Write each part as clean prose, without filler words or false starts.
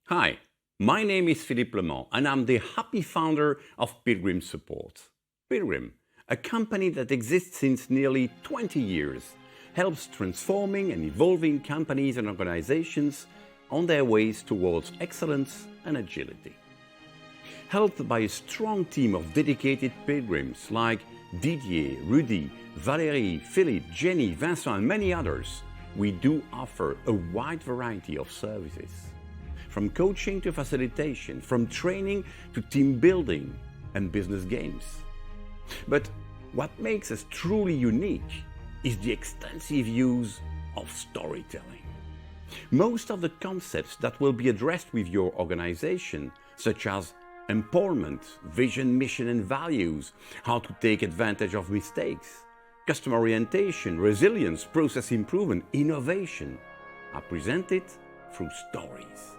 Hi, my name is Philippe Lemont and I'm the happy founder of Pilgrim Support. Pilgrim, a company that exists since nearly 20 years, helps transforming and evolving companies and organizations on their ways towards excellence and agility. Helped by a strong team of dedicated pilgrims like Didier, Rudy, Valérie, Philippe, Jenny, Vincent and many others, we do offer a wide variety of services. From coaching to facilitation, from training to team building and business games. But what makes us truly unique is the extensive use of storytelling. Most of the concepts that will be addressed with your organization, such as empowerment, vision, mission and values, how to take advantage of mistakes, customer orientation, resilience, process improvement, innovation, are presented through stories.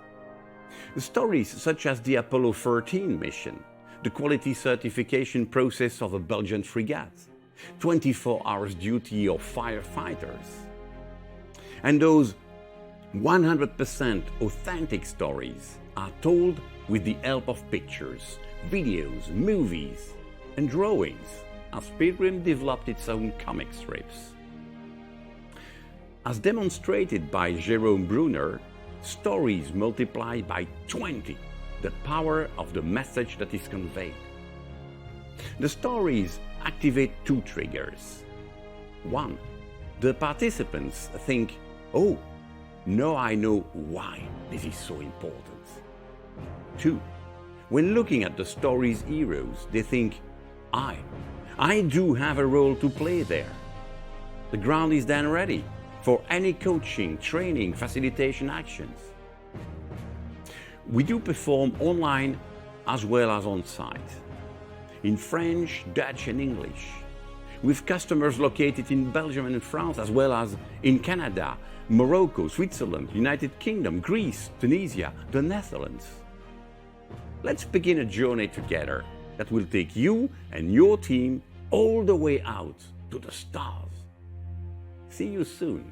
Stories such as the Apollo 13 mission, the quality certification process of a Belgian frigate, 24 hours duty of firefighters. And those 100% authentic stories are told with the help of pictures, videos, movies, and drawings, as Pilgrim developed its own comic strips. As demonstrated by Jerome Bruner, stories multiply by 20 the power of the message that is conveyed. The stories activate two triggers. One, the participants think, oh, now I know why this is so important. Two, when looking at the story's heroes, they think, I do have a role to play there. The ground is then ready for any coaching, training, facilitation actions. We do perform online as well as on-site, in French, Dutch and English, with customers located in Belgium and France as well as in Canada, Morocco, Switzerland, United Kingdom, Greece, Tunisia, the Netherlands. Let's begin a journey together that will take you and your team all the way out to the stars. See you soon.